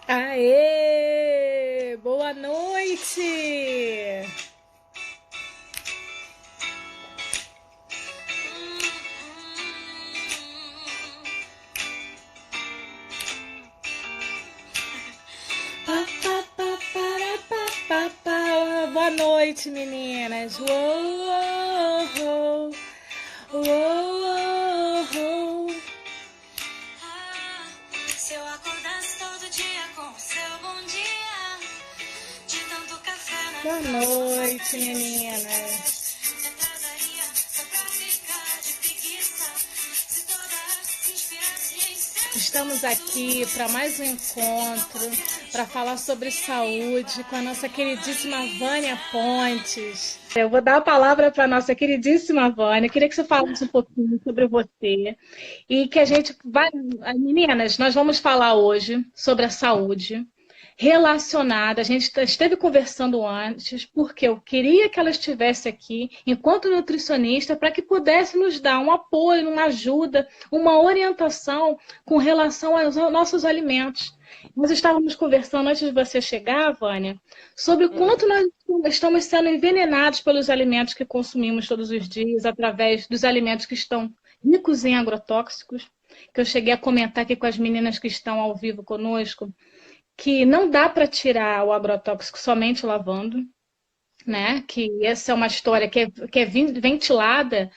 Aê! Boa noite! Pá, pá, pá, para, pá, pá, pá. Boa noite, meninas! Uou, uou, uou, uou. Se eu acordasse todo dia com o seu bom dia, de tanto café na Boa cama, só noite, perdeu os meninas! pés. Me atrasaria só pra ficar de preguiça. Se toda inspirasse em seu Estamos aqui para mais um encontro para falar sobre saúde com a nossa queridíssima Vânia Pontes. Eu vou dar a palavra para a nossa queridíssima Vânia. Eu queria que você falasse um pouquinho sobre você e que a gente vai. Meninas, nós vamos falar hoje sobre a saúde relacionada. A gente esteve conversando antes, porque eu queria que ela estivesse aqui enquanto nutricionista para que pudesse nos dar um apoio, uma ajuda, uma orientação com relação aos nossos alimentos. Nós estávamos conversando antes de você chegar, Vânia, sobre o quanto nós estamos sendo envenenados pelos alimentos que consumimos todos os dias, através dos alimentos que estão ricos em agrotóxicos, que eu cheguei a comentar aqui com as meninas que estão ao vivo conosco, que não dá para tirar o agrotóxico somente lavando, né? Que essa é uma história que é ventilada,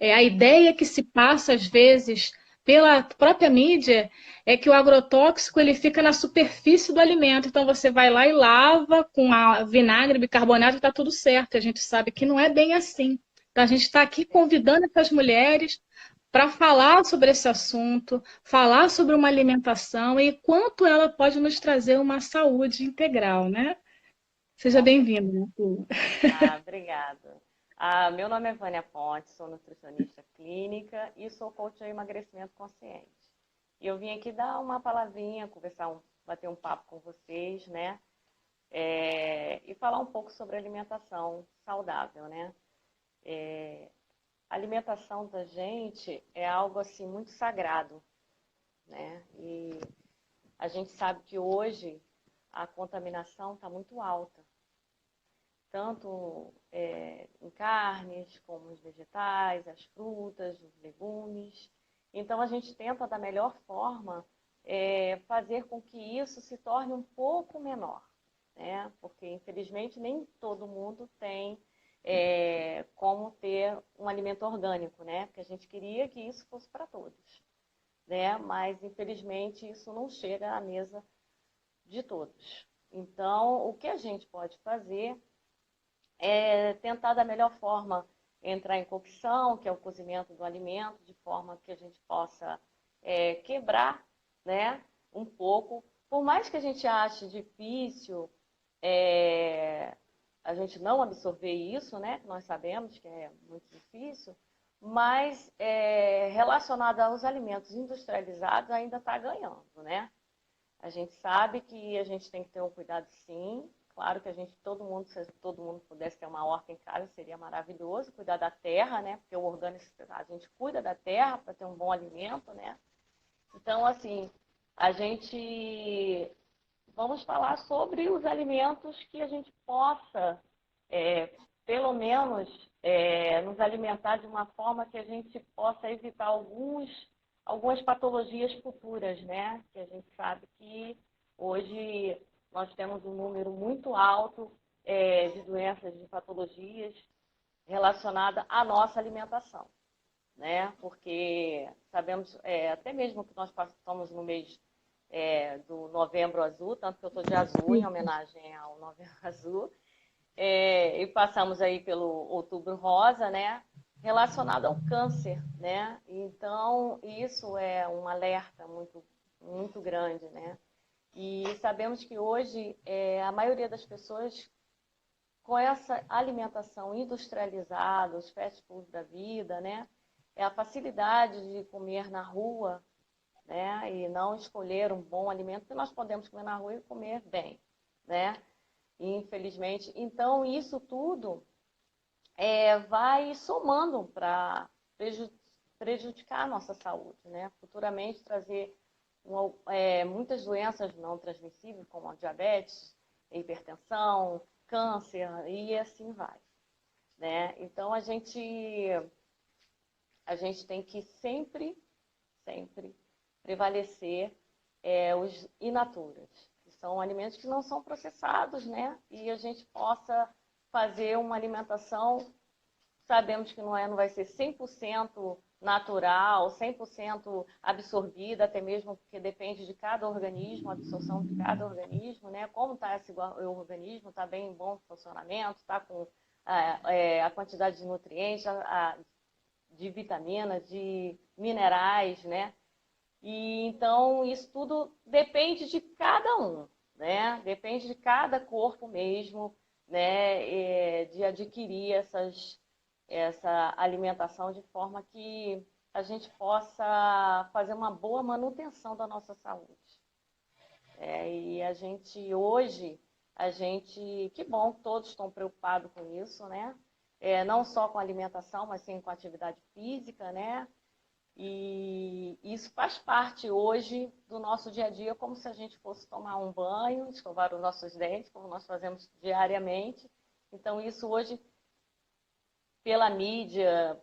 a ideia que se passa às vezes pela própria mídia é que o agrotóxico ele fica na superfície do alimento, então você vai lá e lava com a vinagre, bicarbonato e está tudo certo. A gente sabe que não é bem assim. Então a gente está aqui convidando essas mulheres para falar sobre esse assunto, falar sobre uma alimentação e quanto ela pode nos trazer uma saúde integral, né? Seja Com bem-vindo, certeza. né, Lu? Obrigada. Meu nome é Vânia Ponte, sou nutricionista clínica e sou coach de emagrecimento consciente. E eu vim aqui dar uma palavrinha, conversar, bater um papo com vocês, né? E falar um pouco sobre alimentação saudável, né? A alimentação da gente é algo assim muito sagrado, né? E a gente sabe que hoje a contaminação está muito alta, tanto em carnes, como os vegetais, as frutas, os legumes. Então, a gente tenta, da melhor forma, fazer com que isso se torne um pouco menor, né? Porque, infelizmente, nem todo mundo tem como ter um alimento orgânico, né? Porque a gente queria que isso fosse para todos, né? Mas, infelizmente, isso não chega à mesa de todos. Então, o que a gente pode fazer tentar da melhor forma entrar em cocção, que é o cozimento do alimento, de forma que a gente possa quebrar, né, um pouco. Por mais que a gente ache difícil a gente não absorver isso, né, que nós sabemos que é muito difícil, mas relacionado aos alimentos industrializados ainda está ganhando, né? A gente sabe que a gente tem que ter um cuidado, sim. Claro que a gente, todo mundo, se todo mundo pudesse ter uma horta em casa, seria maravilhoso. Cuidar da terra, né? Porque o orgânico, a gente cuida da terra para ter um bom alimento, né? Então, assim, a gente vamos falar sobre os alimentos que a gente possa, pelo menos, nos alimentar de uma forma que a gente possa evitar algumas patologias futuras, né? Que a gente sabe que hoje nós temos um número muito alto de doenças, de patologias relacionadas à nossa alimentação, né? Porque sabemos, até mesmo que nós estamos no mês do Novembro Azul, tanto que eu estou de azul em homenagem ao Novembro Azul, e passamos aí pelo Outubro Rosa, né? Relacionado ao câncer, né? Então, isso é um alerta muito, muito grande, né? E sabemos que hoje a maioria das pessoas com essa alimentação industrializada, os fast food da vida, né? É a facilidade de comer na rua, né? E não escolher um bom alimento, que nós podemos comer na rua e comer bem, né? Infelizmente. Então, isso tudo vai somando para prejudicar a nossa saúde, né? Futuramente trazer muitas doenças não transmissíveis, como a diabetes, hipertensão, câncer, e assim vai, né? Então, a gente tem que sempre prevalecer os in naturas, que são alimentos que não são processados, né? E a gente possa fazer uma alimentação, sabemos que não vai ser 100% natural, 100% absorvida, até mesmo porque depende de cada organismo, a absorção de cada organismo, né? Como está esse organismo, está bem em bom funcionamento, está com a quantidade de nutrientes, de vitaminas, de minerais, né? E então isso tudo depende de cada um, né? Depende de cada corpo mesmo, né? De adquirir essa alimentação de forma que a gente possa fazer uma boa manutenção da nossa saúde. E a gente hoje, que bom, todos estão preocupados com isso, né? Não só com a alimentação, mas sim com a atividade física, né? E isso faz parte hoje do nosso dia a dia, como se a gente fosse tomar um banho, escovar os nossos dentes, como nós fazemos diariamente. Então, isso hoje, pela mídia,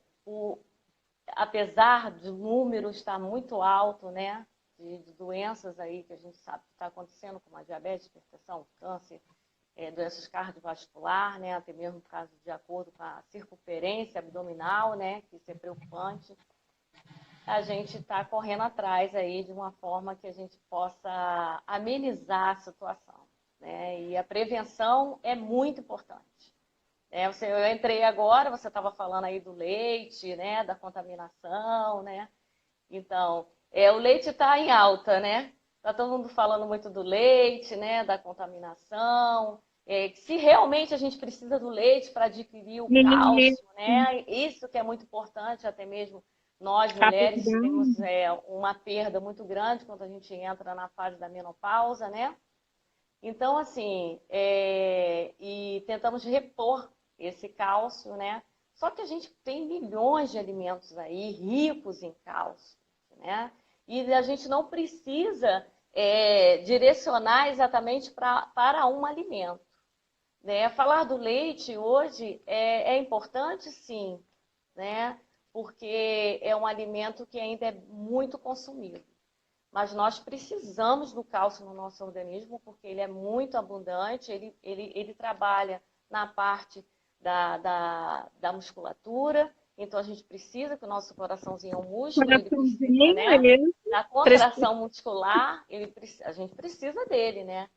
apesar do número estar muito alto, né, de doenças aí que a gente sabe que está acontecendo, como a diabetes, hipertensão, câncer, doenças cardiovasculares, né, até mesmo por causa de acordo com a circunferência abdominal, né, que isso é preocupante. A gente está correndo atrás aí de uma forma que a gente possa amenizar a situação, né? E a prevenção é muito importante. Eu entrei agora, você estava falando aí do leite, né? Da contaminação, né? Então, o leite está em alta, né? Está todo mundo falando muito do leite, né? Da contaminação. Se realmente a gente precisa do leite para adquirir o cálcio, né? Isso que é muito importante, até mesmo nós, mulheres, temos uma perda muito grande quando a gente entra na fase da menopausa, né? Então, assim, e tentamos repor esse cálcio, né? Só que a gente tem milhões de alimentos aí ricos em cálcio, né? E a gente não precisa direcionar exatamente para um alimento, né? Falar do leite hoje é importante, sim, né? Porque é um alimento que ainda é muito consumido. Mas nós precisamos do cálcio no nosso organismo, porque ele é muito abundante, ele trabalha na parte da musculatura, então a gente precisa que o nosso coraçãozinho é um músculo, ele precisa, né? Na contração muscular, a gente precisa dele, né?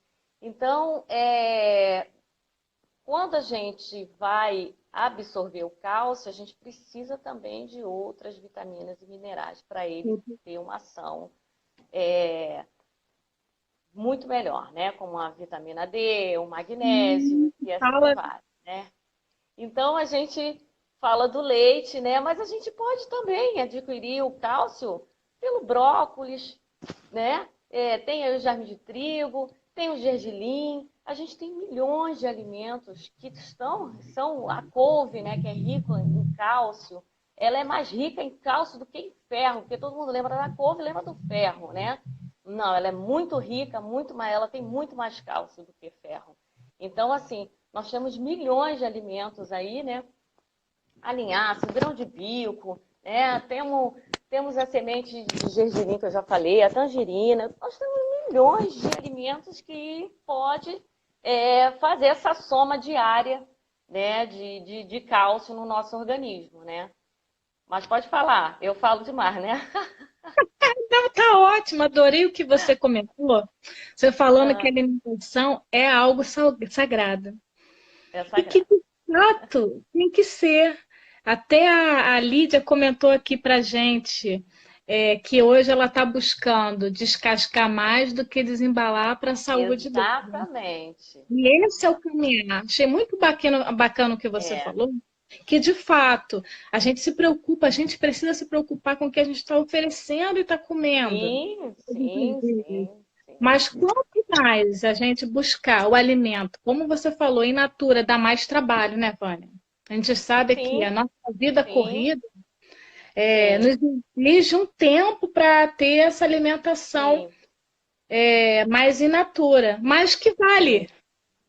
Então, quando a gente vai absorver o cálcio, a gente precisa também de outras vitaminas e minerais para ele ter uma ação muito melhor, né? Como a vitamina D, o magnésio e assim vai, né? Então, a gente fala do leite, né? Mas a gente pode também adquirir o cálcio pelo brócolis, né? Tem aí o germe de trigo, tem o gergelim. A gente tem milhões de alimentos que são a couve, né? Que é rica em cálcio. Ela é mais rica em cálcio do que em ferro, porque todo mundo lembra da couve, lembra do ferro, né? Não, ela é muito rica, ela tem muito mais cálcio do que ferro. Então, assim, nós temos milhões de alimentos aí, né? A linhaça, o grão de bico, né? Temos a semente de gergelim, que eu já falei, a tangerina. Nós temos milhões de alimentos que pode fazer essa soma diária, né? De cálcio no nosso organismo, né? Mas pode falar, eu falo demais, né? Não, tá ótimo, adorei o que você comentou. Você falando que a alimentação é algo sagrado. E que, de fato, tem que ser. Até a Lídia comentou aqui pra gente que hoje ela está buscando descascar mais do que desembalar para a saúde dela. Exatamente. E esse é o caminhar. Achei muito bacana o que você falou. Que, de fato, a gente se preocupa, a gente precisa se preocupar com o que a gente está oferecendo e está comendo. Sim. Mas quanto mais a gente buscar o alimento, como você falou, in natura, dá mais trabalho, né, Vânia? A gente sabe que a nossa vida corrida, Sim, nos exige um tempo para ter essa alimentação sim, mais in natura, mas que sim.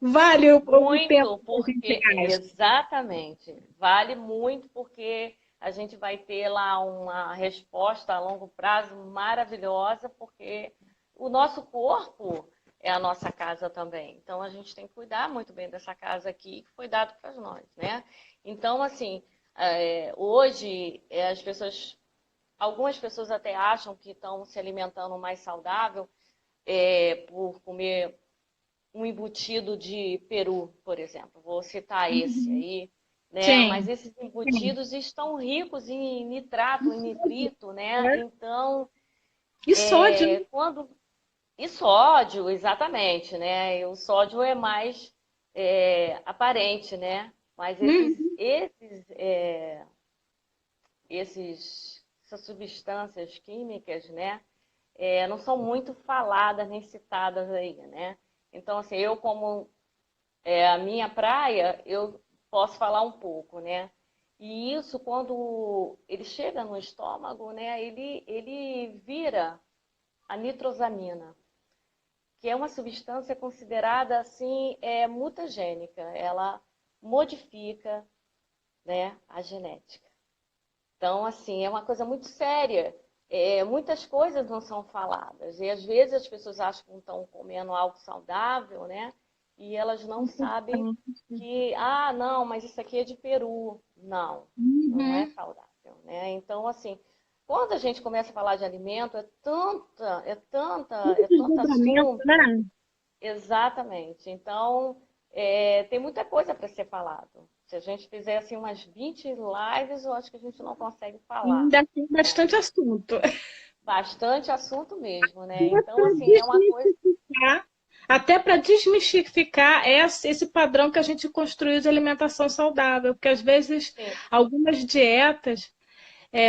vale o tempo Muito, que a gente porque gasta. exatamente, vale muito porque a gente vai ter lá uma resposta a longo prazo maravilhosa, porque o nosso corpo é a nossa casa também. Então a gente tem que cuidar muito bem dessa casa aqui que foi dado para nós, né? Então assim, hoje as pessoas, algumas pessoas até acham que estão se alimentando mais saudável por comer um embutido de peru, por exemplo. Vou citar esse Uhum. aí, né? Mas Sim, esses sim. embutidos estão ricos em nitrato, em nitrito, né? É. Então, E sódio, né? quando e sódio, exatamente, né? E o sódio é mais aparente, né? Mas Uhum. essas substâncias químicas, né? Não são muito faladas nem citadas aí, né? Então, assim, eu como a minha praia, eu posso falar um pouco, né? E isso, quando ele chega no estômago, né, ele vira a nitrosamina, que é uma substância considerada assim mutagênica. Ela modifica, né, a genética. Então, assim, é uma coisa muito séria. Muitas coisas não são faladas. E às vezes as pessoas acham que estão comendo algo saudável, né? E elas não sabem que, não, mas isso aqui é de Peru. Não, não é Uhum. saudável, né? Então, assim, quando a gente começa a falar de alimento, é tanto Desdobramento, assunto. né? Exatamente. Então, tem muita coisa para ser falado. Se a gente fizer assim umas 20 lives, eu acho que a gente não consegue falar, Ainda tem né? bastante assunto. Bastante assunto mesmo, né? Até Então, para assim, é uma coisa. desmistificar, até para desmistificar esse padrão que a gente construiu de alimentação saudável, porque às vezes Sim, algumas dietas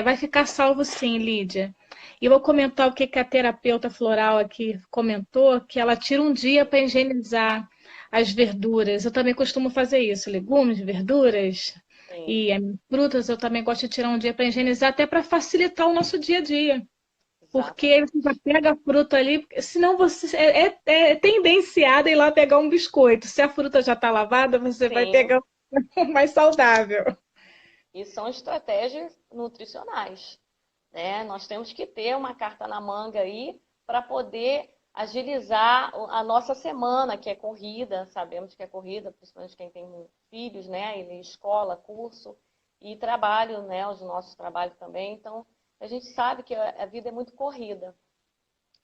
vai ficar salvo sim, Lídia. E eu vou comentar o que que a terapeuta floral aqui comentou, que ela tira um dia para higienizar as verduras. Eu também costumo fazer isso, legumes, verduras sim, e frutas, eu também gosto de tirar um dia para higienizar, até para facilitar o nosso dia a dia. Porque aí você exatamente. já pega a fruta ali, porque senão você é tendenciado a ir lá pegar um biscoito. Se a fruta já está lavada, você vai Sim, pegar um mais saudável. e são estratégias nutricionais, né? Nós temos que ter uma carta na manga aí para poder agilizar a nossa semana, que é corrida, sabemos que é corrida, principalmente quem tem filhos, né? E escola, curso e trabalho, né? Os nossos trabalhos também. Então, a gente sabe que a vida é muito corrida.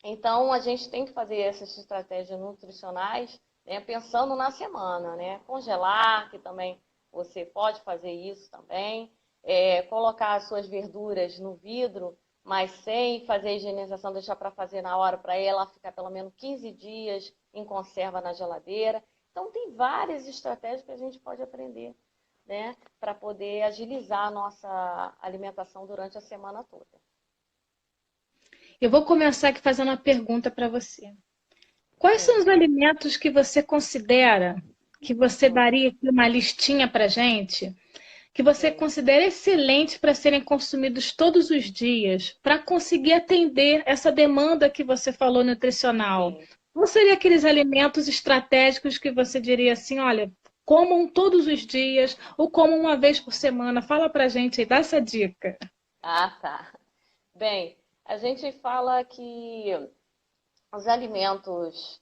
Então, a gente tem que fazer essas estratégias nutricionais, né, pensando na semana, né? Congelar, que também você pode fazer isso também. Colocar as suas verduras no vidro, mas sem fazer a higienização, deixar para fazer na hora, para ela ficar pelo menos 15 dias em conserva na geladeira. Então, tem várias estratégias que a gente pode aprender, né, para poder agilizar a nossa alimentação durante a semana toda. Eu vou começar aqui fazendo uma pergunta para você. Quais são Sim. os alimentos que você considera, que você Hum, daria aqui uma listinha para gente, que você sim. considera excelente para serem consumidos todos os dias, para conseguir atender essa demanda que você falou nutricional? Sim. Quais seriam aqueles alimentos estratégicos que você diria assim, olha, comam todos os dias ou comam uma vez por semana? Fala para gente aí, dá essa dica. Ah, tá. Bem, a gente fala que os alimentos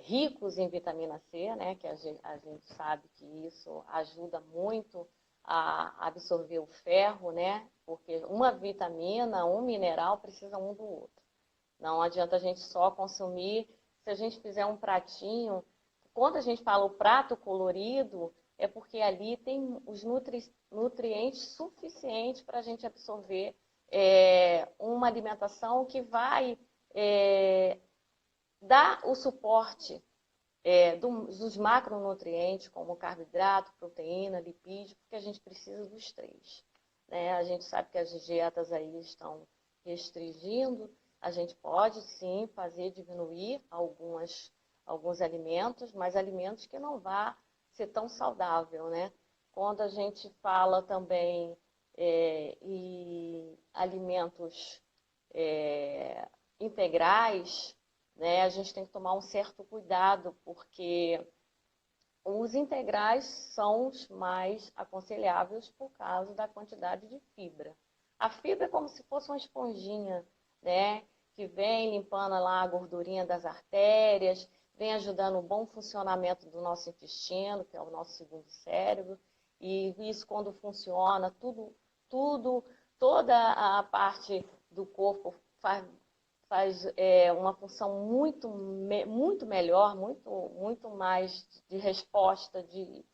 ricos em vitamina C, né, que a gente sabe que isso ajuda muito a absorver o ferro, né, porque uma vitamina, um mineral precisa um do outro. Não adianta a gente só consumir. Se a gente fizer um pratinho, quando a gente fala o prato colorido, é porque ali tem os nutrientes suficientes para a gente absorver uma alimentação que vai é, dar o suporte dos macronutrientes, como carboidrato, proteína, lipídio, porque a gente precisa dos três. Né? A gente sabe que as dietas aí estão restringindo, a gente pode sim fazer diminuir alguns alimentos, mas alimentos que não vá ser tão saudável, né? Quando a gente fala também e alimentos integrais, né, a gente tem que tomar um certo cuidado, porque os integrais são os mais aconselháveis por causa da quantidade de fibra. A fibra é como se fosse uma esponjinha, né, que vem limpando lá a gordurinha das artérias, vem ajudando o bom funcionamento do nosso intestino, que é o nosso segundo cérebro, e isso quando funciona, toda a parte do corpo faz uma função muito melhor, muito mais de resposta de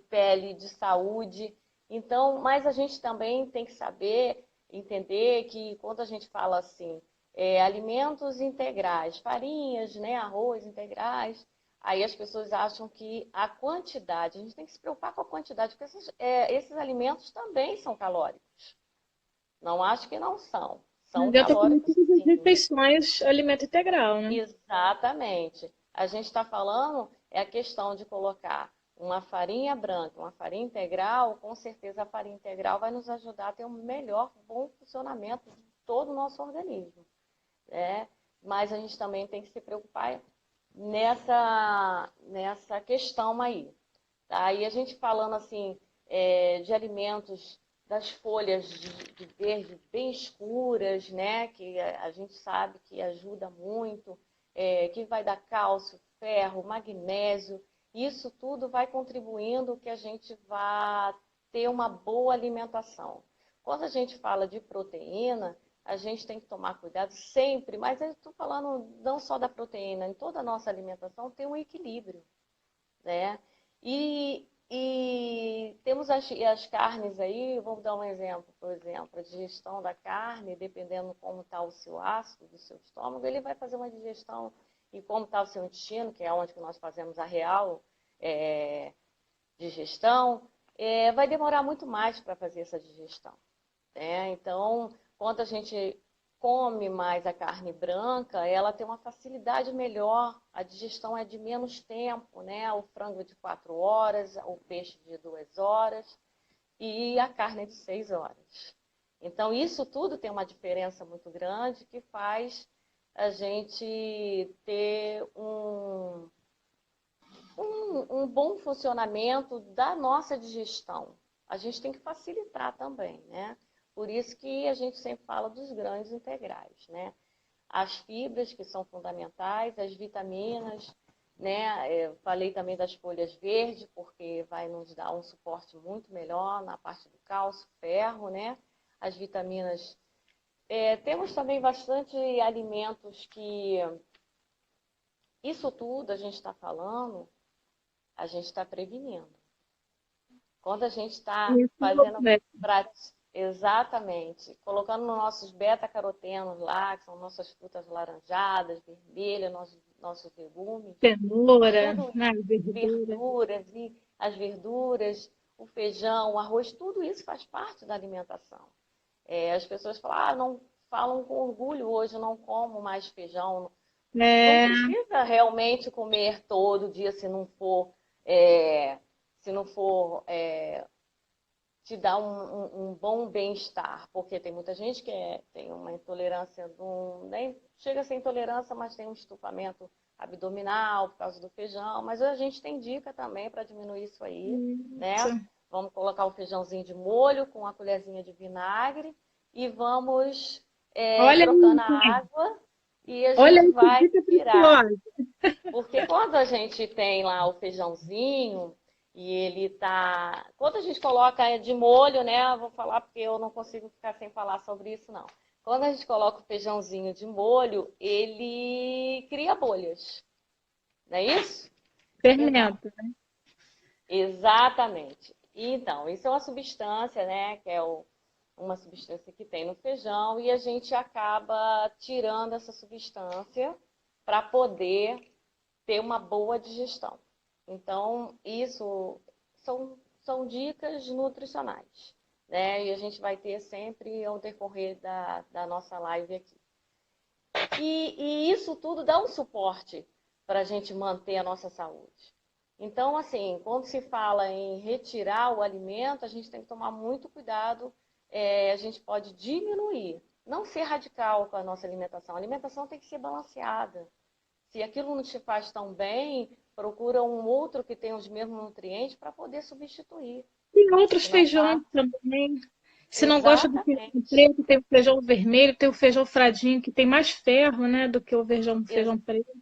pele, de saúde. Então, mas a gente também tem que saber, entender que quando a gente fala assim, alimentos integrais, farinhas, né, arroz integrais, aí as pessoas acham que a quantidade, a gente tem que se preocupar com a quantidade, porque esses alimentos também são calóricos. Não acho que não são. São Já estou comendo calóricos, todas as sim. refeições alimento integral, né? Exatamente. A gente está falando a questão de colocar uma farinha branca, uma farinha integral, com certeza a farinha integral vai nos ajudar a ter um melhor, bom funcionamento de todo o nosso organismo, né? Mas a gente também tem que se preocupar nessa questão aí. Tá? E a gente falando assim, de alimentos das folhas de verde bem escuras, né? Que a gente sabe que ajuda muito, que vai dar cálcio, ferro, magnésio. Isso tudo vai contribuindo que a gente vá ter uma boa alimentação. Quando a gente fala de proteína, a gente tem que tomar cuidado sempre, mas eu estou falando não só da proteína, em toda a nossa alimentação tem um equilíbrio, né? E temos as carnes aí, vou dar um exemplo, por exemplo, a digestão da carne, dependendo como está o seu ácido do seu estômago, ele vai fazer uma digestão, e como está o seu intestino, que é onde que nós fazemos a real digestão, vai demorar muito mais para fazer essa digestão, né? Então, quando a gente come mais a carne branca, ela tem uma facilidade melhor, a digestão é de menos tempo, né? O frango é de 4 horas, o peixe de 2 horas e a carne é de 6 horas. Então, isso tudo tem uma diferença muito grande que faz a gente ter um bom funcionamento da nossa digestão. A gente tem que facilitar também, né? Por isso que a gente sempre fala dos grãos integrais, né? As fibras, que são fundamentais, as vitaminas, né? Eu falei também das folhas verdes, porque vai nos dar um suporte muito melhor na parte do cálcio, ferro, né? As vitaminas. Temos também bastante alimentos que... Isso tudo a gente está falando, a gente está prevenindo. Quando a gente está fazendo exatamente, colocando nos nossos beta-carotenos lá, que são nossas frutas laranjadas, vermelhas, nossos legumes, Cenoura, tudo, né? Verdura. verduras, e as verduras, o feijão, o arroz, tudo isso faz parte da alimentação. As pessoas falam com orgulho hoje, eu não como mais feijão. Não É, precisa realmente comer todo dia se não for, é, te dar um bom bem-estar, porque tem muita gente que tem uma intolerância, nem chega a ser intolerância, mas tem um estufamento abdominal por causa do feijão, mas a gente tem dica também para diminuir isso aí, isso. né? Vamos colocar o feijãozinho de molho com uma colherzinha de vinagre e vamos Olha trocando a isso, água e a olha gente que vai dica tirar. preciosa. Porque quando a gente tem lá o feijãozinho e ele tá... Quando a gente coloca de molho, né? Eu vou falar porque eu não consigo ficar sem falar sobre isso, não. Quando a gente coloca o feijãozinho de molho, ele cria bolhas. Não é isso? Então, Fermento. exatamente. Então, isso é uma substância, né? Que é uma substância que tem no feijão e a gente acaba tirando essa substância para poder ter uma boa digestão. Então, isso são dicas nutricionais, né? E a gente vai ter sempre ao decorrer da nossa live aqui. E isso tudo dá um suporte para a gente manter a nossa saúde. Então, assim, quando se fala em retirar o alimento, a gente tem que tomar muito cuidado a gente pode diminuir. Não ser radical com a nossa alimentação. A alimentação tem que ser balanceada. Se aquilo não te faz tão bem, procura um outro que tenha os mesmos nutrientes para poder substituir. Tem outros Se não feijões tá. também. Se não gosta do feijão Exatamente. preto, tem o feijão vermelho, tem o feijão fradinho, que tem mais ferro, né, do que o feijão preto.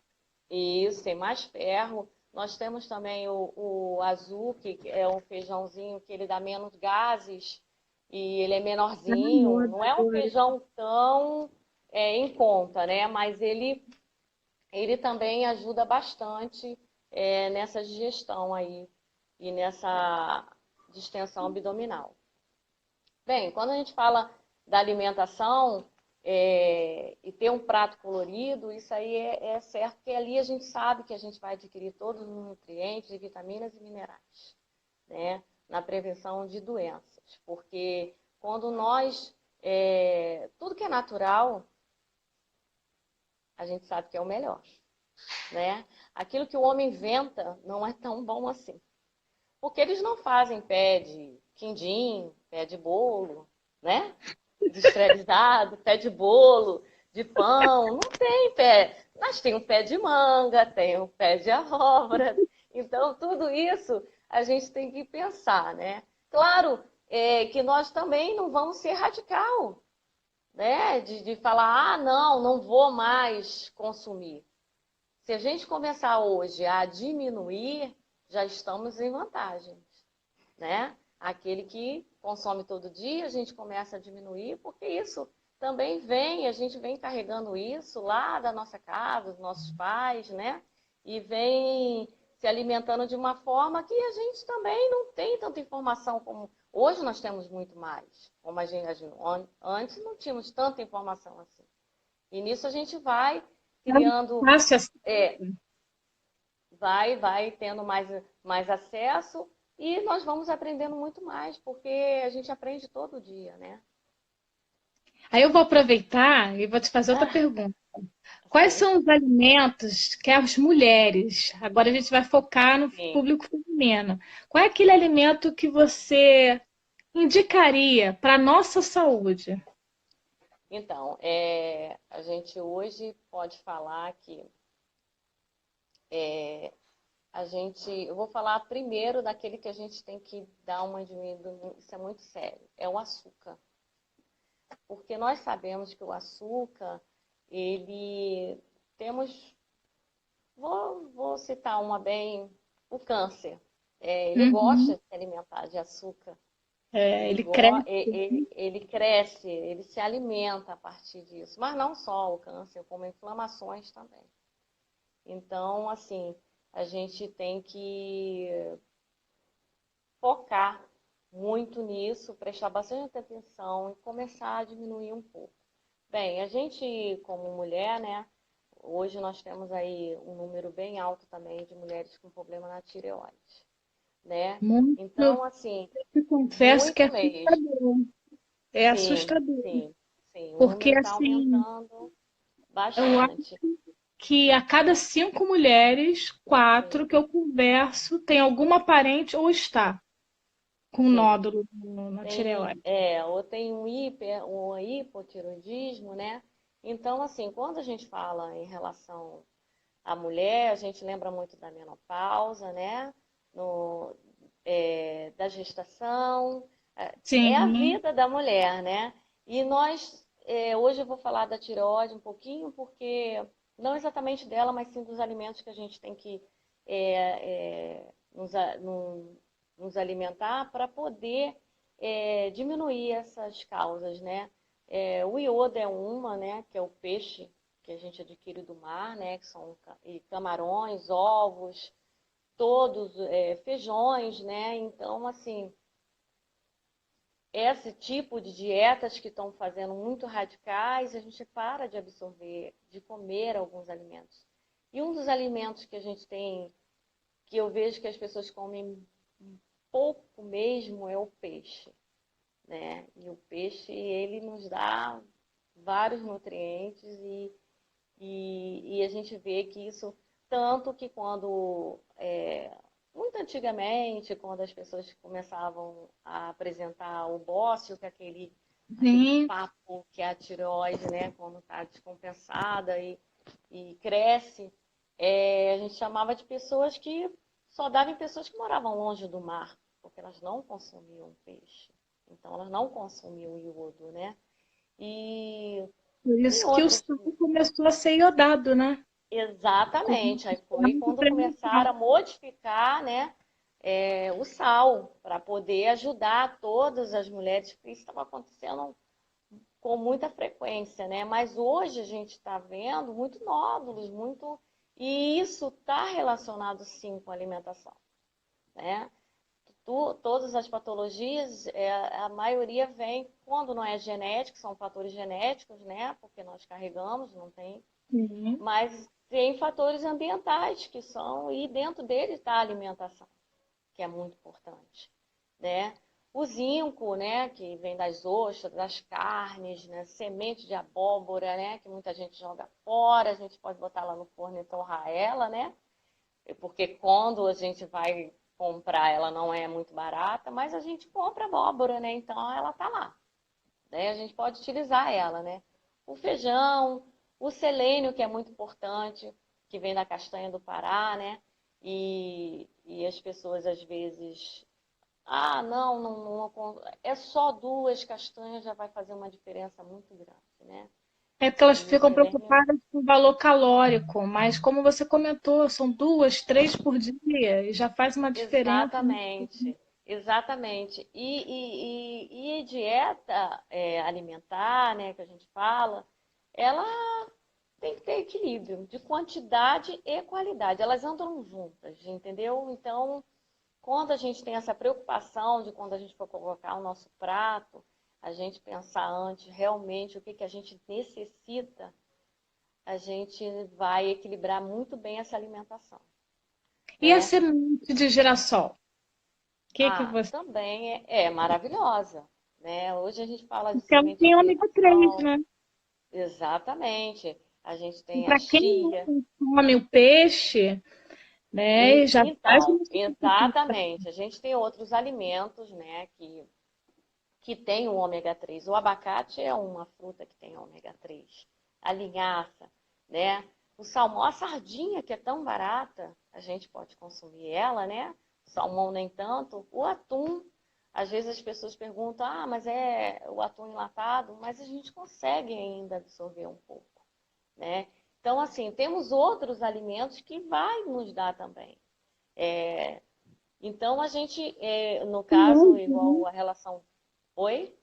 Isso, tem mais ferro. Nós temos também o azul, que é um feijãozinho que ele dá menos gases e ele é Tá na menorzinho. moda Não é um agora. feijão tão em conta, né? Mas ele também ajuda bastante nessa digestão aí e nessa distensão abdominal. Bem, quando a gente fala da alimentação e ter um prato colorido, isso aí é certo, porque ali a gente sabe que a gente vai adquirir todos os nutrientes, vitaminas e minerais, né? Na prevenção de doenças. Porque quando tudo que é natural, a gente sabe que é o melhor, né? Aquilo que o homem inventa não é tão bom assim. Porque eles não fazem pé de quindim, pé de bolo, né? Industrializado, pé de bolo, de pão, não tem pé. Mas tem um pé de manga, tem um pé de abóbora. Então, tudo isso a gente tem que pensar, né? Claro, que nós também não vamos ser radical, né? De falar, não, não vou mais consumir. Se a gente começar hoje a diminuir, já estamos em vantagem, né? Aquele que consome todo dia, a gente começa a diminuir, porque isso também a gente vem carregando isso lá da nossa casa, dos nossos pais, né? E vem se alimentando de uma forma que a gente também não tem tanta informação como hoje nós temos muito mais. Como antes não tínhamos tanta informação assim. E nisso a gente vai É muito criando, fácil assim. é, vai tendo mais acesso e nós vamos aprendendo muito mais, porque a gente aprende todo dia, né? Aí eu vou aproveitar e vou te fazer outra Ah, pergunta. Quais sim, são os alimentos que as mulheres, agora a gente vai focar no sim. público feminino, qual é aquele alimento que você indicaria para a nossa saúde? Então, a gente hoje pode falar que eu vou falar primeiro daquele que a gente tem que dar uma diminuída, isso é muito sério, é o açúcar. Porque nós sabemos que o açúcar, ele temos, vou citar uma bem, o câncer. Ele gosta Uhum. de se alimentar de açúcar. É, ele cresce. Ele cresce, ele se alimenta a partir disso. Mas não só o câncer, como inflamações também. Então, assim, a gente tem que focar muito nisso, prestar bastante atenção e começar a diminuir um pouco. Bem, a gente, como mulher, né? Hoje nós temos aí um número bem alto também de mulheres com problema na tireoide, né? Muito, Então, assim, eu confesso que é muito mesmo. assustador. É Sim, assustador. sim, sim. O Porque, número está assim, aumentando eu acho bastante. que a cada 5 mulheres, Sim, 4 que eu converso tem alguma parente ou está com sim. nódulo na tireoide. Ou tem um hipotiroidismo, né? Então, assim, quando a gente fala em relação à mulher, a gente lembra muito da menopausa, né? No, da gestação, é a Sim, vida da mulher, né? E hoje eu vou falar da tireoide um pouquinho, porque não exatamente dela, mas sim dos alimentos que a gente tem que nos alimentar para poder diminuir essas causas, né? O iodo é uma, né? Que é o peixe que a gente adquire do mar, né? Que são camarões, ovos, todos feijões, né? Então, assim, esse tipo de dietas que estão fazendo muito radicais, a gente para de absorver, de comer alguns alimentos. E um dos alimentos que a gente tem, que eu vejo que as pessoas comem pouco mesmo, é o peixe, né? E o peixe, ele nos dá vários nutrientes e a gente vê que isso, tanto que quando muito antigamente, quando as pessoas começavam a apresentar o bócio, que é aquele Sim, papo que é a tireoide, né, quando está descompensada e cresce, a gente chamava de pessoas que só dava em pessoas que moravam longe do mar, porque elas não consumiam peixe. Então, elas não consumiam iodo, né? E por tem isso que o outros. sal começou a ser iodado, né? Exatamente. Aí foi quando Para começaram a modificar, né, o sal, para poder ajudar todas as mulheres, porque isso estava acontecendo com muita frequência, né? Mas hoje a gente está vendo muito nódulos, muito. E isso está relacionado sim com a alimentação, né? Todas as patologias, a maioria vem, quando não é genético, são fatores genéticos, né? Porque nós carregamos, não tem. Sim. Mas tem fatores ambientais que são, e dentro deles está a alimentação, que é muito importante, né? O zinco, né, que vem das ostras, das carnes, né, semente de abóbora, né, que muita gente joga fora, a gente pode botar lá no forno e torrar ela, né? Porque quando a gente vai comprar, ela não é muito barata, mas a gente compra abóbora, né? Então ela tá lá, né? A gente pode utilizar ela, né? O feijão, o selênio, que é muito importante, que vem da castanha do Pará, né? E as pessoas às vezes, é só 2 castanhas já vai fazer uma diferença muito grande, né? É porque elas E o ficam selênio, preocupadas com o valor calórico, mas como você comentou, são 2, 3 por dia e já faz uma diferença. exatamente, exatamente. E dieta alimentar, né, que a gente fala, ela tem que ter equilíbrio de quantidade e qualidade. Elas andam juntas, entendeu? Então, quando a gente tem essa preocupação de quando a gente for colocar o nosso prato, a gente pensar antes realmente o que que a gente necessita, a gente vai equilibrar muito bem essa alimentação, E a né? semente de girassol? O que que você. Também é maravilhosa, né? Hoje a gente fala de Porque ela semente tem de ômega 3, girassol, né? exatamente. A gente E tem a para quem não chia. consome o peixe, né, já faz Então, uma substituição. exatamente. A gente tem outros alimentos, né, que tem o ômega 3. O abacate é uma fruta que tem ômega 3. A linhaça, né? O salmão, a sardinha, que é tão barata, a gente pode consumir ela, né? O salmão nem tanto. O atum, às vezes as pessoas perguntam, mas é o atum enlatado, mas a gente consegue ainda absorver um pouco, né? Então, assim, temos outros alimentos que vai nos dar também. Então, a gente, no O caso, ovo, né? igual a relação. Oi?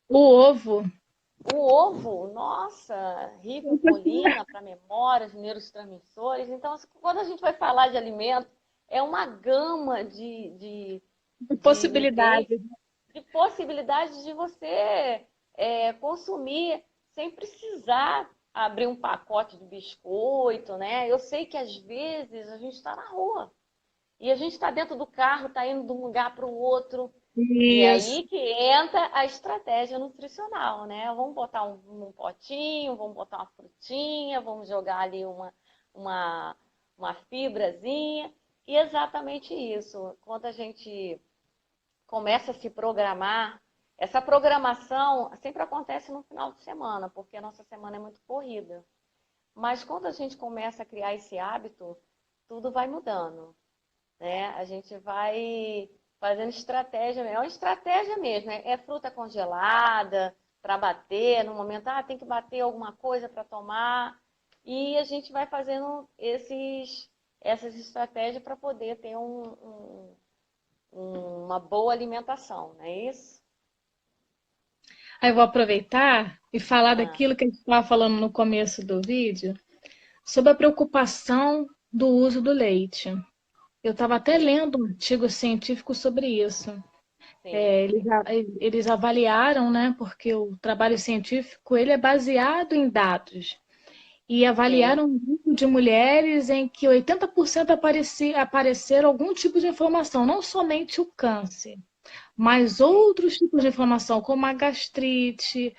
O ovo. O ovo, nossa, rico em colina para memórias, neurotransmissores. Então, assim, quando a gente vai falar de alimento, é uma gama De de nutrientes, possibilidades. de possibilidades de você consumir sem precisar abrir um pacote de biscoito, né? Eu sei que às vezes a gente está na rua e a gente está dentro do carro, está indo de um lugar para o outro. E Isso. aí que entra a estratégia nutricional, né? Vamos botar um potinho, vamos botar uma frutinha, vamos jogar ali uma, uma fibrazinha. E exatamente isso. Quando a gente começa a se programar, essa programação sempre acontece no final de semana, porque a nossa semana é muito corrida. Mas quando a gente começa a criar esse hábito, tudo vai mudando, né? A gente vai fazendo estratégia, é uma estratégia mesmo, né? É fruta congelada para bater, no momento, tem que bater alguma coisa para tomar, e a gente vai fazendo essas estratégias para poder ter uma boa alimentação, não é isso? Aí eu vou aproveitar e falar Ah, daquilo que a gente estava falando no começo do vídeo, sobre a preocupação do uso do leite. Eu estava até sim, lendo um artigo científico sobre isso. sim, Eles avaliaram, né, porque o trabalho científico ele é baseado em dados. E sim, avaliaram um grupo de mulheres em que 80% apareceram algum tipo de informação, não somente o câncer, mas outros tipos de inflamação, como a gastrite,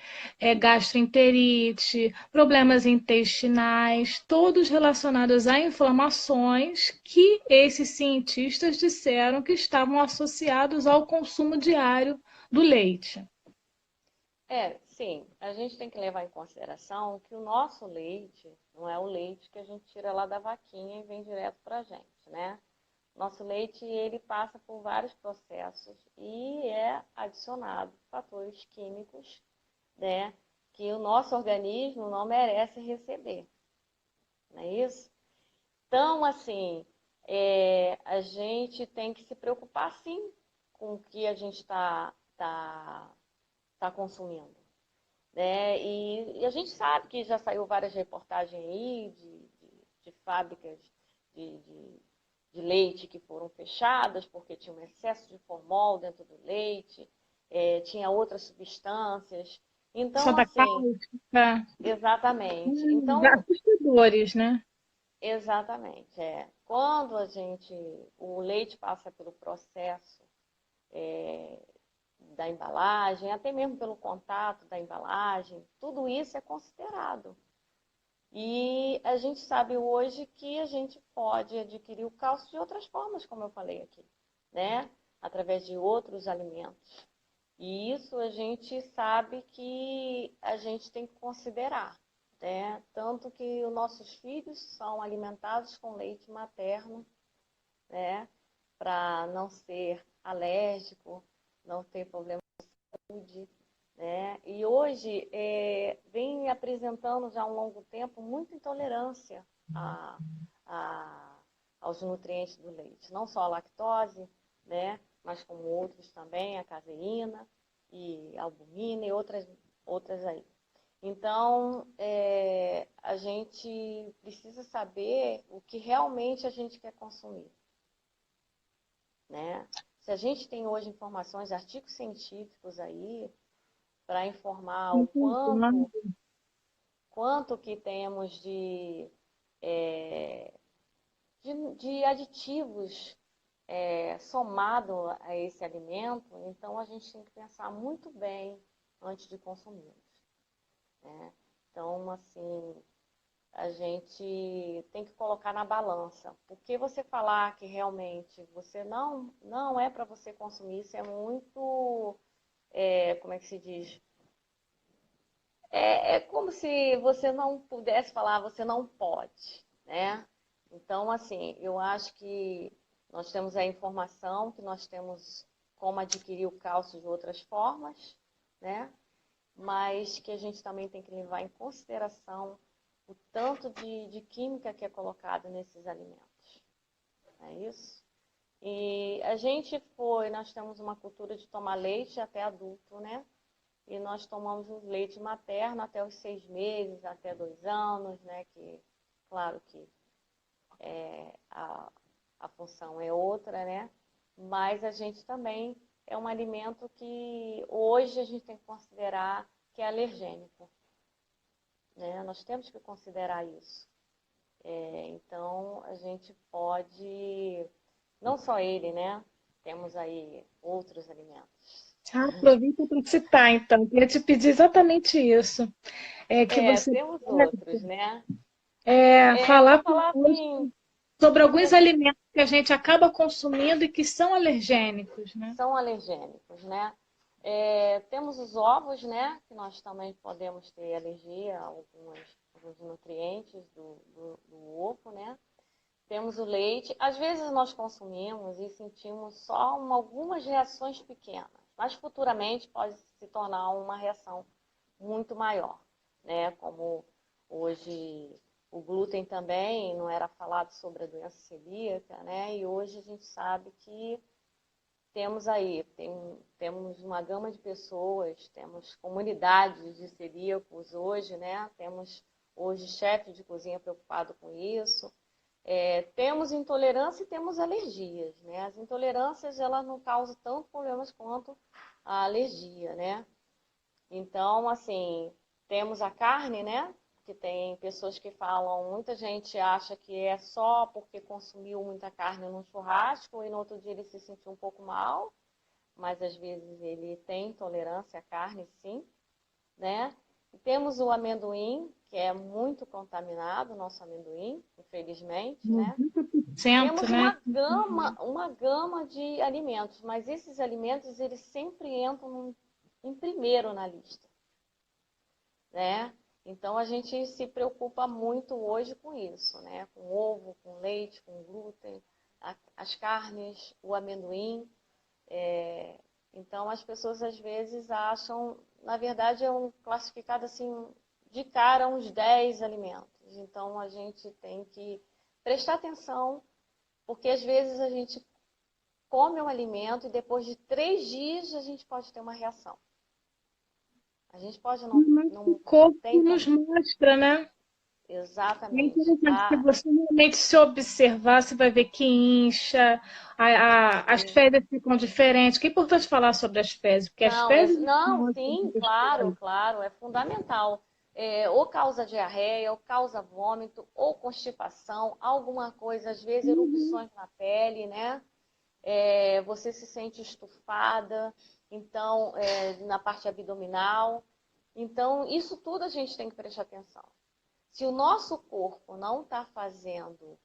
gastroenterite, problemas intestinais, todos relacionados a inflamações que esses cientistas disseram que estavam associados ao consumo diário do leite. Sim, a gente tem que levar em consideração que o nosso leite não é o leite que a gente tira lá da vaquinha e vem direto para a gente, né? Nosso leite, ele passa por vários processos e é adicionado fatores químicos, né, que o nosso organismo não merece receber, não é isso? Então, assim, a gente tem que se preocupar, sim, com o que a gente tá consumindo, né? E a gente sabe que já saiu várias reportagens aí de fábricas de, de, de leite que foram fechadas porque tinha um excesso de formol dentro do leite, tinha outras substâncias. Só Então, da assim, cáustica, exatamente. Então, assustadores, né? exatamente, Quando o leite passa pelo processo da embalagem, até mesmo pelo contato da embalagem, tudo isso é considerado. E a gente sabe hoje que a gente pode adquirir o cálcio de outras formas, como eu falei aqui, né? Através de outros alimentos. E isso a gente sabe que a gente tem que considerar, né? Tanto que os nossos filhos são alimentados com leite materno, né? Para não ser alérgico, não ter problema de saúde, né? E hoje vem apresentando já há um longo tempo muita intolerância a, aos nutrientes do leite, não só a lactose, né? Mas como outros também, a caseína e a albumina e outras aí. Então, a gente precisa saber o que realmente a gente quer consumir, né? Se a gente tem hoje informações, artigos científicos aí, para informar o quanto que temos é, de aditivos somado a esse alimento, então a gente tem que pensar muito bem antes de consumi-los, né? Então, assim, a gente tem que colocar na balança. Porque você falar que realmente você não é para você consumir, isso é muito, como é que se diz? É como se você não pudesse falar, você não pode, né? Então, assim, eu acho que nós temos a informação, que nós temos como adquirir o cálcio de outras formas, né? Mas que a gente também tem que levar em consideração o tanto de química que é colocado nesses alimentos. É isso? E nós temos uma cultura de tomar leite até adulto, né? E nós tomamos o leite materno até os 6 meses, até 2 anos, né? Que, claro que a função é outra, né? Mas a gente também é um alimento que hoje a gente tem que considerar que é alergênico, né? Nós temos que considerar isso. Então, a gente pode, não só ele, né? Temos aí outros alimentos. Aproveita para citar, então. Eu queria te pedir exatamente isso. Que você Temos outros, né? Eu vou falar falar assim, sobre alguns é, alimentos que a gente acaba consumindo e que são alergênicos, né? são alergênicos, né? Temos os ovos, né? Que nós também podemos ter alergia a alguns nutrientes do ovo, né? Temos o leite. Às vezes nós consumimos e sentimos só algumas reações pequenas, mas futuramente pode se tornar uma reação muito maior, né? Como hoje o glúten também não era falado sobre a doença celíaca, né? E hoje a gente sabe que temos aí, temos uma gama de pessoas, temos comunidades de celíacos hoje, né? Temos hoje chefe de cozinha preocupado com isso. Temos intolerância e temos alergias, né? As intolerâncias, elas não causam tanto problemas quanto a alergia, né? Então, assim, temos a carne, né? Que tem pessoas que falam, muita gente acha que é só porque consumiu muita carne num churrasco e no outro dia ele se sentiu um pouco mal, mas às vezes ele tem intolerância à carne, sim, né? E temos o amendoim, que é muito contaminado, o nosso amendoim, infelizmente, né? 90%, Temos né? uma gama de alimentos, mas esses alimentos eles sempre entram em primeiro na lista, né? Então a gente se preocupa muito hoje com isso, né? Com ovo, com leite, com glúten, as carnes, o amendoim. Então as pessoas às vezes acham, na verdade é classificado assim de cara uns 10 alimentos. Então a gente tem que prestar atenção, porque às vezes a gente come um alimento e depois de 3 dias a gente pode ter uma reação. A gente pode Mas o não corpo tem nos como. mostra, né? É Exatamente. interessante, se você realmente se observar, você vai ver que incha, as fezes ficam diferentes. Que é importante falar sobre as fezes, porque as Não, fezes não, mostram sim, muitas claro, coisas. claro, é fundamental. Ou causa diarreia, ou causa vômito, ou constipação, alguma coisa, às vezes Uhum. erupções na pele, né? Você se sente estufada, então, na parte abdominal. Então, isso tudo a gente tem que prestar atenção. Se o nosso corpo não está fazendo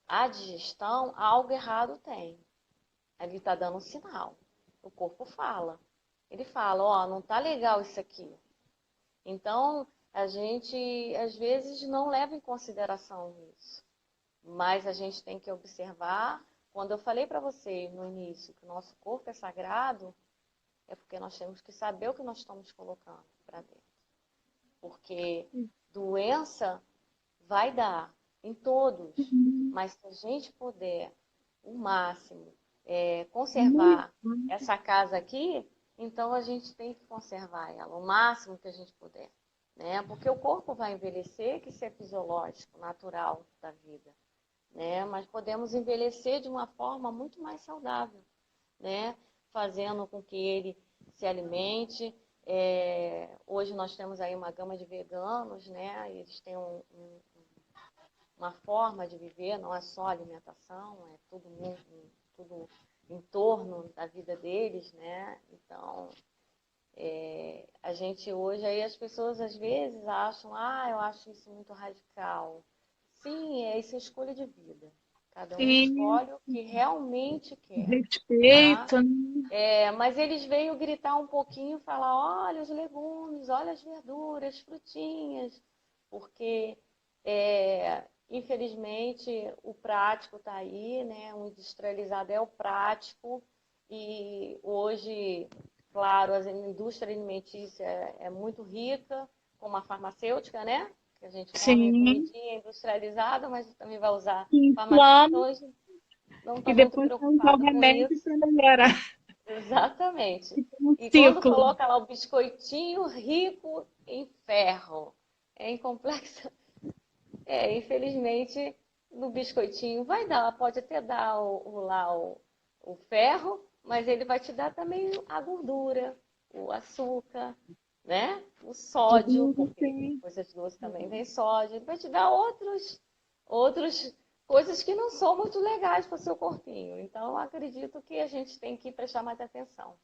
a digestão, algo errado tem. Ele está dando um sinal. O corpo fala. Ele fala, ó, não tá legal isso aqui. Então, a gente às vezes não leva em consideração isso. Mas a gente tem que observar. Quando eu falei para você no início que o nosso corpo é sagrado, é porque nós temos que saber o que nós estamos colocando para dentro. Porque doença vai dar em todos. Mas se a gente puder, o máximo, conservar essa casa aqui, então a gente tem que conservar ela o máximo que a gente puder, né? Porque o corpo vai envelhecer, que isso é fisiológico, natural da vida, né? Mas podemos envelhecer de uma forma muito mais saudável, né? Fazendo com que ele se alimente. Hoje nós temos aí uma gama de veganos, né? Eles têm uma forma de viver, não é só alimentação, é tudo em torno da vida deles, né? Então, a gente hoje, aí as pessoas às vezes acham, eu acho isso muito radical. Sim, isso é escolha de vida. Cada um E escolhe o que realmente quer, tá? respeito, né? Mas eles veio gritar um pouquinho e falar, olha os legumes, olha as verduras, frutinhas, porque infelizmente o prático está aí, né? O industrializado é o prático e hoje, claro, a indústria alimentícia é muito rica, como a farmacêutica, né? Que a gente come Sim, comidinha industrializada, mas também vai usar farmacêutica, inflama então hoje não e estou muito depois vai usar o preocupada com remédio isso. para melhorar. Exatamente. Fica um E quando ciclo. coloca lá o biscoitinho rico em ferro, em complexo, infelizmente no biscoitinho vai dar, pode até dar o ferro, mas ele vai te dar também a gordura, o açúcar, né? O O sódio, porque glúten. coisas doces também vem sódio, ele vai te dar outros coisas que não são muito legais para o seu corpinho. Então, eu acredito que a gente tem que prestar mais atenção.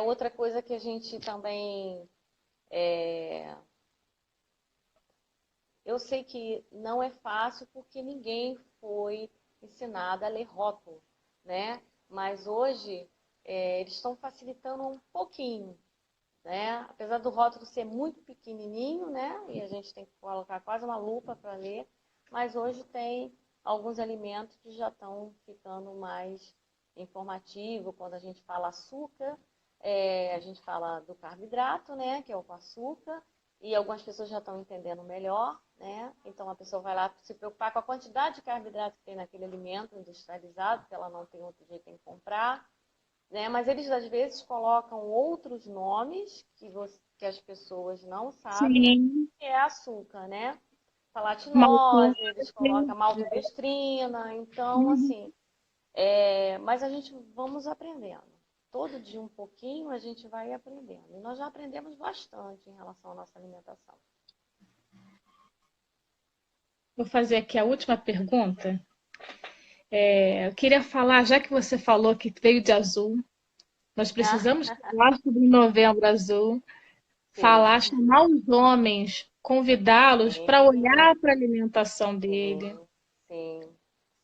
Outra coisa que a gente também. Eu sei que não é fácil porque ninguém foi ensinado a ler rótulo, né? Mas hoje eles estão facilitando um pouquinho, né? Apesar do rótulo ser muito pequenininho, né? E a gente tem que colocar quase uma lupa para ler, mas hoje tem alguns alimentos que já estão ficando mais informativo. Quando a gente fala açúcar, a gente fala do carboidrato, né? Que é o açúcar, e algumas pessoas já estão entendendo melhor, né? Então a pessoa vai lá se preocupar com a quantidade de carboidrato que tem naquele alimento industrializado, porque ela não tem outro jeito de comprar, né? Mas eles às vezes colocam outros nomes que as pessoas não sabem, Sim, que é açúcar, né? maltose. Palatinose, eles colocam maltodextrina, então Uhum. assim, mas a gente vamos aprendendo. Todo dia um pouquinho a gente vai aprendendo. E nós já aprendemos bastante em relação à nossa alimentação. Vou fazer aqui a última pergunta. Eu queria falar, já que você falou que veio de azul, Nós precisamos falar sobre o Novembro Azul, Sim, falar, chamar os homens, convidá-los para sim, olhar para a alimentação dele. sim, sim,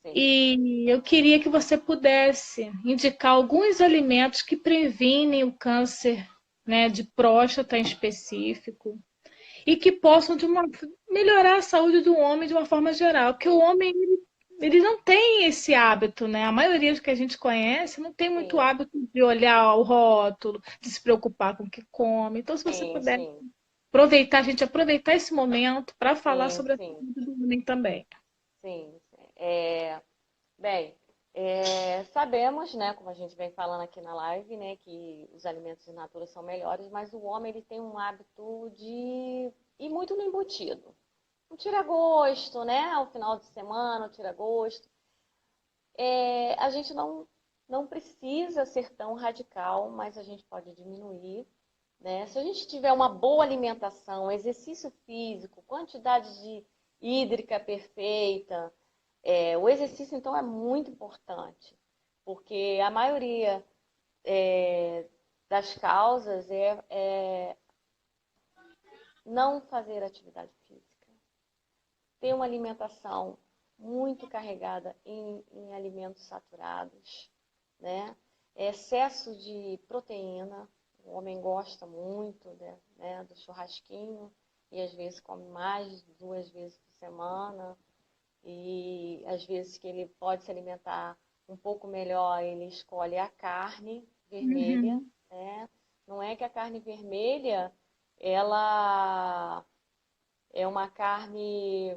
sim, E eu queria que você pudesse indicar alguns alimentos que previnem o câncer, né, de próstata em específico, e que possam melhorar a saúde do homem de uma forma geral, porque o sim, homem ele não tem esse hábito, né? A maioria dos que a gente conhece não tem muito sim, hábito de olhar o rótulo, de se preocupar com o que come. Então, se você sim, puder sim, aproveitar, a gente aproveitar esse momento para falar sim, sobre a sim, saúde do homem também. sim. Bem, sabemos, né, como a gente vem falando aqui na live, né, que os alimentos in natura são melhores, mas o homem ele tem um hábito de ir muito no embutido. Um tira-gosto, né? Ao final de semana, um tira-gosto. A gente não precisa ser tão radical, mas a gente pode diminuir, né? Se a gente tiver uma boa alimentação, exercício físico, quantidade de hídrica perfeita, o exercício então é muito importante, porque a maioria das causas é não fazer atividade física, ter uma alimentação muito carregada em alimentos saturados, né? Excesso de proteína, o homem gosta muito, né, do churrasquinho e às vezes come mais de 2 vezes por semana e às vezes que ele pode se alimentar um pouco melhor, ele escolhe a carne vermelha, Uhum. né? Não é que a carne vermelha ela é uma carne,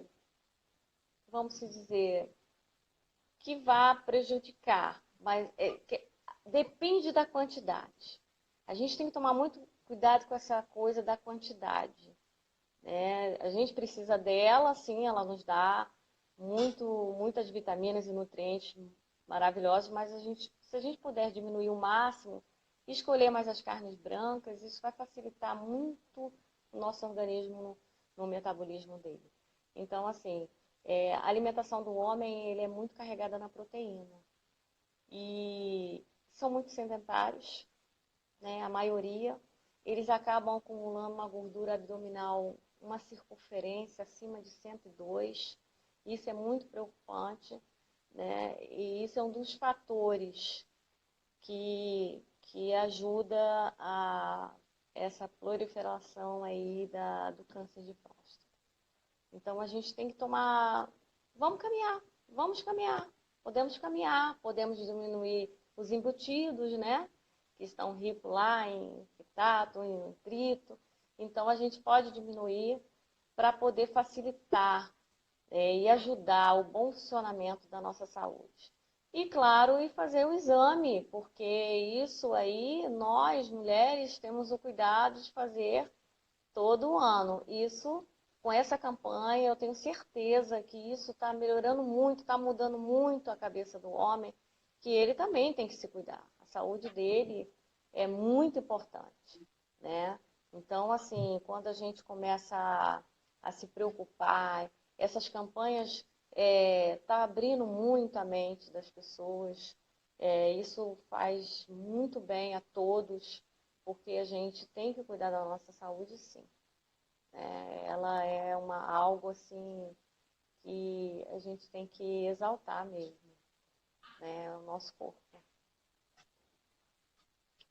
vamos dizer, que vá prejudicar, mas depende da quantidade. A gente tem que tomar muito cuidado com essa coisa da quantidade, né? A gente precisa dela, sim, ela nos dá muitas vitaminas e nutrientes maravilhosos, mas se a gente puder diminuir o máximo, escolher mais as carnes brancas, isso vai facilitar muito o nosso organismo no metabolismo dele. Então, assim, a alimentação do homem ele é muito carregada na proteína. E são muito sedentários, né? A maioria. Eles acabam acumulando uma gordura abdominal, uma circunferência acima de 102. Isso é muito preocupante, né? E isso é um dos fatores que ajuda a essa proliferação aí do câncer de próstata. Então a gente tem que tomar. Vamos caminhar, vamos caminhar. Podemos diminuir os embutidos, né? Que estão ricos lá em fitato, em nitrito. Então a gente pode diminuir para poder facilitar e ajudar o bom funcionamento da nossa saúde. E claro, e fazer o exame, porque isso aí nós mulheres temos o cuidado de fazer todo ano. Isso, com essa campanha, eu tenho certeza que isso está melhorando muito, está mudando muito a cabeça do homem, que ele também tem que se cuidar. A saúde dele é muito importante, né? Então, assim, quando a gente começa a se preocupar, essas campanhas tá abrindo muito a mente das pessoas. Isso faz muito bem a todos, porque a gente tem que cuidar da nossa saúde, sim. Ela é algo assim que a gente tem que exaltar mesmo, né? O nosso corpo.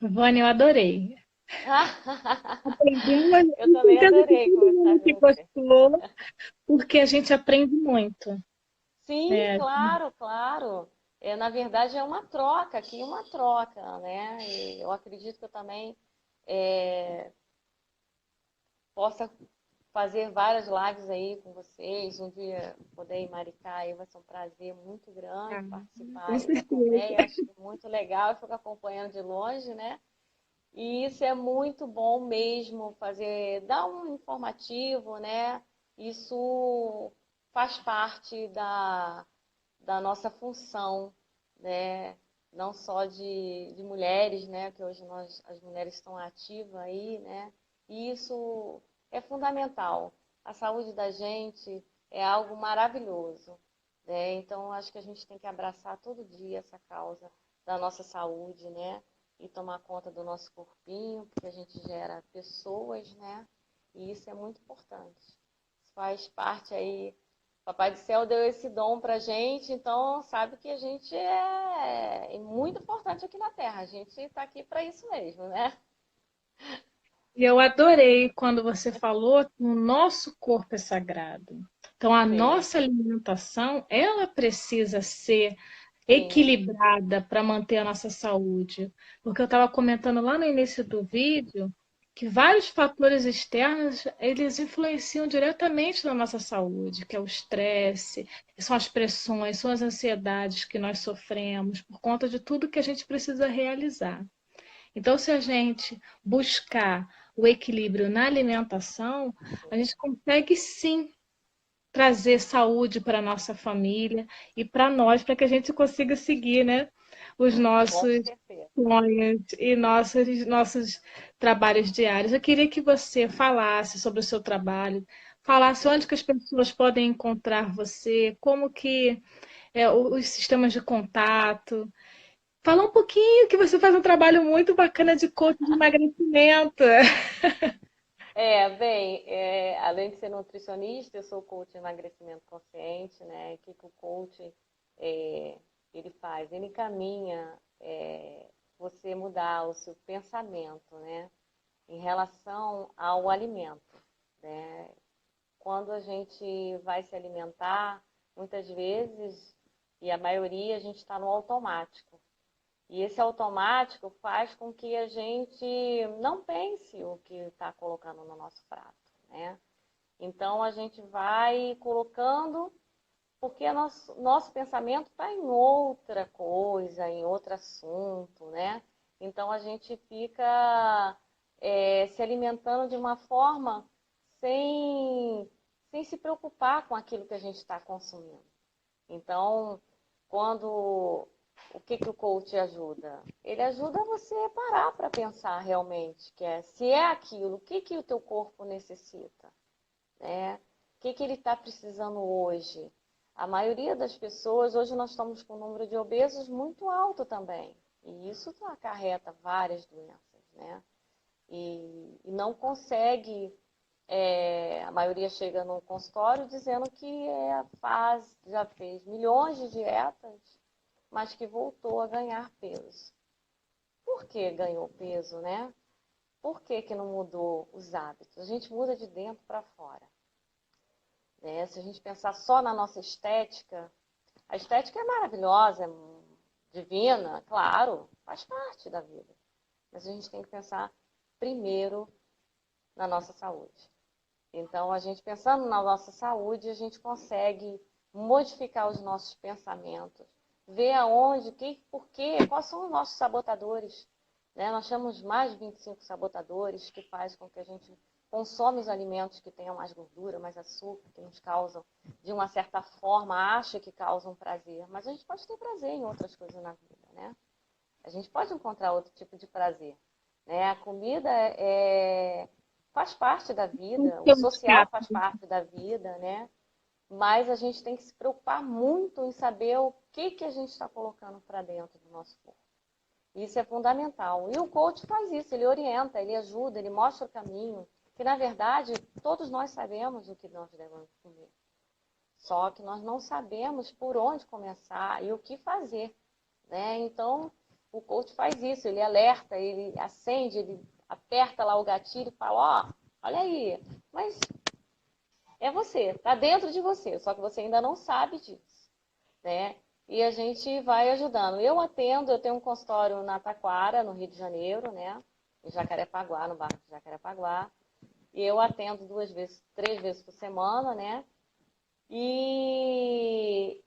Vânia, eu adorei. Aprendi uma... Eu também Certeza que adorei todo conversar mundo que com você. gostou, porque a gente aprende muito, Sim, né? claro, claro. Na verdade, é uma troca aqui, uma troca, né? E eu acredito que eu também é, possa fazer várias lives aí com vocês. Um dia poder ir em Maricá aí vai ser um prazer muito grande Ah, participar com aí da certeza. colmeia. Acho que é muito legal, eu fico acompanhando de longe, né? E isso é muito bom mesmo, dar um informativo, né? Isso faz parte da nossa função, né? Não só de mulheres, né? Que hoje as mulheres estão ativas aí, né? E isso é fundamental. A saúde da gente é algo maravilhoso, né? Então, acho que a gente tem que abraçar todo dia essa causa da nossa saúde, né? e tomar conta do nosso corpinho, porque a gente gera pessoas, né? E isso é muito importante. Isso faz parte aí. Papai do Céu deu esse dom pra gente, então sabe que a gente é muito importante aqui na Terra. A gente está aqui para isso mesmo, né? E eu adorei quando você falou que o nosso corpo é sagrado. Então, a Sim, nossa alimentação, ela precisa ser sim, equilibrada para manter a nossa saúde. Porque eu estava comentando lá no início do vídeo que vários fatores externos, eles influenciam diretamente na nossa saúde, que é o estresse, que são as pressões, são as ansiedades que nós sofremos por conta de tudo que a gente precisa realizar. Então, se a gente buscar o equilíbrio na alimentação, a gente consegue sim trazer saúde para a nossa família e para nós, para que a gente consiga seguir, né, os com nossos certeza. sonhos e nossos trabalhos diários. Eu queria que você falasse sobre o seu trabalho, falasse onde Sim. que as pessoas podem encontrar você, como que os sistemas de contato. Fala um pouquinho que você faz um trabalho muito bacana de coach de emagrecimento. Bem, além de ser nutricionista, eu sou coach de emagrecimento consciente, né? O que que o coach é, ele faz? Ele encaminha você mudar o seu pensamento, né? Em relação ao alimento, né? Quando a gente vai se alimentar, muitas vezes, e a maioria, a gente está no automático. E esse automático faz com que a gente não pense o que está colocando no nosso prato, né? Então a gente vai colocando porque nosso pensamento está em outra coisa, em outro assunto, né? Então a gente fica se alimentando de uma forma sem, sem se preocupar com aquilo que a gente está consumindo. Então, quando o que que o coach ajuda? Ele ajuda você a parar para pensar realmente, que se é aquilo, o que que o teu corpo necessita, né? O que que ele está precisando hoje? A maioria das pessoas, hoje nós estamos com um número de obesos muito alto também, e isso acarreta várias doenças, né? E não consegue a maioria chega no consultório dizendo que já fez milhões de dietas, mas que voltou a ganhar peso. Por que ganhou peso, né? Por que que não mudou os hábitos? A gente muda de dentro para fora, né? Se a gente pensar só na nossa estética, a estética é maravilhosa, é divina, claro, faz parte da vida. Mas a gente tem que pensar primeiro na nossa saúde. Então, a gente pensando na nossa saúde, a gente consegue modificar os nossos pensamentos, ver aonde, por quê, quais são os nossos sabotadores, né? Nós temos mais de 25 sabotadores que fazem com que a gente consome os alimentos que tenham mais gordura, mais açúcar, que nos causam, de uma certa forma, acha que causam prazer. Mas a gente pode ter prazer em outras coisas na vida, né? A gente pode encontrar outro tipo de prazer, né? A comida faz parte da vida, o social faz parte da vida, né? Mas a gente tem que se preocupar muito em saber o que que a gente está colocando para dentro do nosso corpo. Isso é fundamental. E o coach faz isso, ele orienta, ele ajuda, ele mostra o caminho, que na verdade todos nós sabemos o que nós devemos comer. Só que nós não sabemos por onde começar e o que fazer, né? Então, o coach faz isso, ele alerta, ele acende, ele aperta lá o gatilho e fala, olha aí, mas é você, tá dentro de você, só que você ainda não sabe disso, né? E a gente vai ajudando. Eu tenho um consultório na Taquara, no Rio de Janeiro, né? Em Jacarepaguá, no bairro de Jacarepaguá. E eu atendo 3 vezes por semana, né? E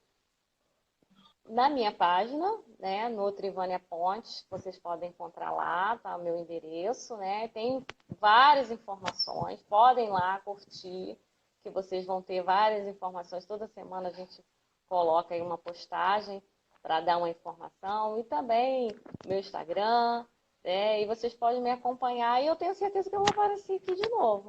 na minha página, né, Nutrivânia Pontes, vocês podem encontrar lá, tá o meu endereço, né? Tem várias informações, podem lá curtir, que vocês vão ter várias informações. Toda semana a gente coloca aí uma postagem para dar uma informação. E também meu Instagram, né? E vocês podem me acompanhar e eu tenho certeza que eu vou aparecer aqui de novo.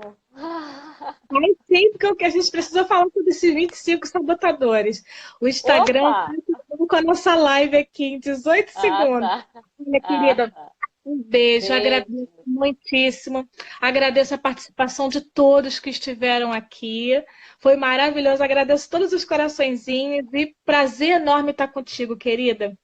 Mas sim, porque o que a gente precisa falar sobre esses 25 sabotadores. O Instagram Opa! tá com a nossa live aqui em 18 Ah, segundos. tá. Minha Ah, querida, tá. Um beijo, agradeço Beijo. muitíssimo. Agradeço a participação de todos que estiveram aqui. Foi maravilhoso. Agradeço todos os coraçõezinhos e prazer enorme estar contigo, querida.